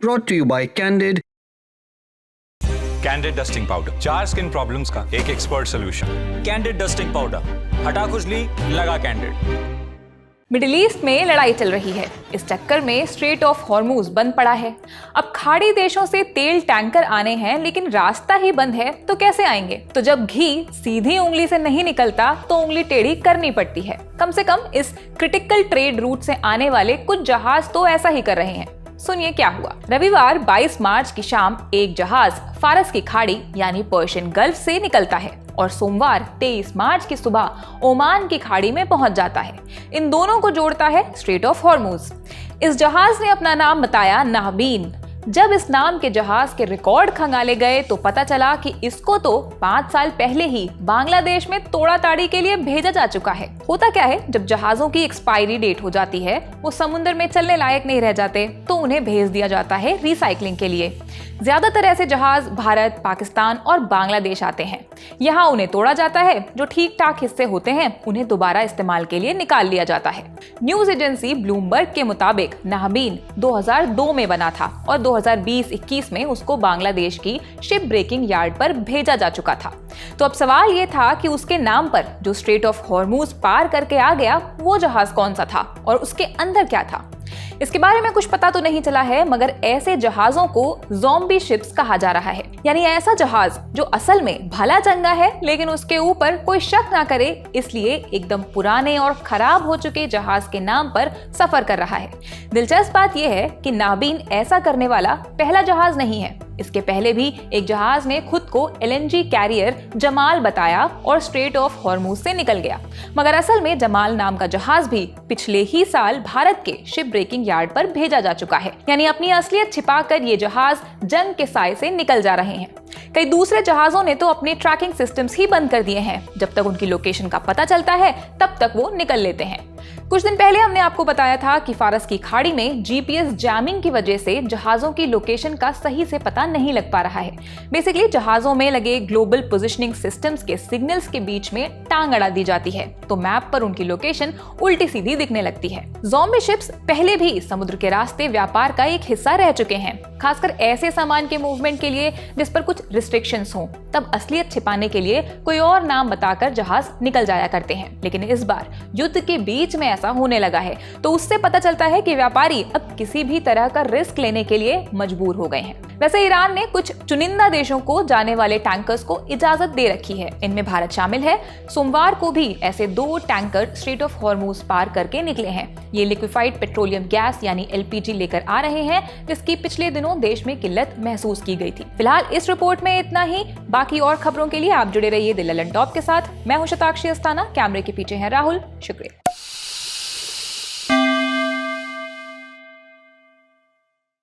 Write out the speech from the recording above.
brought to you by Candid. Candid dusting powder, 4 skin problems का एक expert solution. Candid dusting powder, हटा खुजली, लगा कैंडिड। मिडिल ईस्ट में लड़ाई चल रही है। इस चक्कर में स्ट्रेट ऑफ हॉर्मूज बंद पड़ा है। अब खाड़ी देशों से तेल टैंकर आने हैं, लेकिन रास्ता ही बंद है तो कैसे आएंगे? तो जब घी सीधी उंगली से नहीं निकलता तो उंगली टेढ़ी करनी पड़ती है। कम से कम इस क्रिटिकल ट्रेड रूट से आने वाले कुछ जहाज तो ऐसा ही कर रहे हैं। सुनिए क्या हुआ। रविवार 22 मार्च की शाम एक जहाज फारस की खाड़ी यानी पर्शियन गल्फ से निकलता है और सोमवार 23 मार्च की सुबह ओमान की खाड़ी में पहुंच जाता है। इन दोनों को जोड़ता है स्ट्रेट ऑफ हॉर्मूज। इस जहाज ने अपना नाम बताया नाहबीन। जब इस नाम के जहाज के रिकॉर्ड खंगाले गए तो पता चला कि इसको तो 5 साल पहले ही बांग्लादेश में तोड़ा ताड़ी के लिए भेजा जा चुका है। होता क्या है, जब जहाजों की एक्सपायरी डेट हो जाती है, वो समुद्र में चलने लायक नहीं रह जाते, तो उन्हें भेज दिया जाता है रिसाइकलिंग के लिए। ज्यादातर ऐसे जहाज भारत, पाकिस्तान और बांग्लादेश आते हैं। यहाँ उन्हें तोड़ा जाता है, जो ठीक ठाक हिस्से होते हैं उन्हें दोबारा इस्तेमाल के लिए निकाल लिया जाता है। न्यूज एजेंसी ब्लूमबर्ग के मुताबिक नाहबीन 2002 में बना था और 2020-21 में उसको बांग्लादेश की शिप ब्रेकिंग यार्ड पर भेजा जा चुका था। तो अब सवाल ये था कि उसके नाम पर जो स्ट्रेट ऑफ हॉर्मूज पार करके आ गया, वो जहाज कौन सा था और उसके अंदर क्या था? इसके बारे में कुछ पता तो नहीं चला है, मगर ऐसे जहाजों को ज़ॉम्बी शिप्स कहा जा रहा है। यानी ऐसा जहाज जो असल में भला चंगा है, लेकिन उसके ऊपर कोई शक ना करे, इसलिए एकदम पुराने और खराब हो चुके जहाज के नाम पर सफर कर रहा है। दिलचस्प बात यह है कि नाहबीन ऐसा करने वाला पहला जहाज नहीं है। इसके पहले भी एक जहाज ने खुद को LNG कैरियर जमाल बताया और स्ट्रेट ऑफ हॉर्मूज से निकल गया, मगर असल में जमाल नाम का जहाज भी पिछले ही साल भारत के शिप ब्रेकिंग यार्ड पर भेजा जा चुका है। यानी अपनी असलियत छिपाकर ये जहाज जंग के साए से निकल जा रहे हैं। कई दूसरे जहाजों ने तो अपने ट्रैकिंग सिस्टम्स ही बंद कर दिए हैं। जब तक उनकी लोकेशन का पता चलता है, तब तक वो निकल लेते हैं। कुछ दिन पहले हमने आपको बताया था कि फारस की खाड़ी में GPS जैमिंग की वजह से जहाजों की लोकेशन का सही से पता नहीं लग पा रहा है। बेसिकली जहाजों में लगे ग्लोबल पोजिशनिंग सिस्टम्स के सिग्नल्स के बीच में टांग अड़ा दी जाती है, तो मैप पर उनकी लोकेशन उल्टी सीधी दिखने लगती है। ज़ॉम्बी शिप्स पहले भी समुद्र के रास्ते व्यापार का एक हिस्सा रह चुके हैं, खासकर ऐसे सामान के मूवमेंट के लिए जिस पर कुछ रिस्ट्रिक्शंस हों। तब असलियत छिपाने के लिए कोई और नाम बताकर जहाज निकल जाया करते हैं, लेकिन इस बार युद्ध के बीच में ऐसा होने लगा है, तो उससे पता चलता है कि व्यापारी अब किसी भी तरह का रिस्क लेने के लिए मजबूर हो गए हैं। वैसे ईरान ने कुछ चुनिंदा देशों को जाने वाले टैंकर्स को इजाजत दे रखी है, इनमें भारत शामिल है। सोमवार को भी ऐसे 2 टैंकर स्ट्रेट ऑफ हॉर्मूज पार करके निकले हैं। ये लिक्विफाइड पेट्रोलियम गैस यानी LPG लेकर आ रहे हैं, जिसकी पिछले दिनों देश में किल्लत महसूस की गई थी। फिलहाल इस रिपोर्ट में इतना ही। बाकी और खबरों के लिए आप जुड़े रहिए द ललन टॉप के साथ। मैं हूं शताक्षी अस्थाना, कैमरे के पीछे है राहुल। शुक्रिया।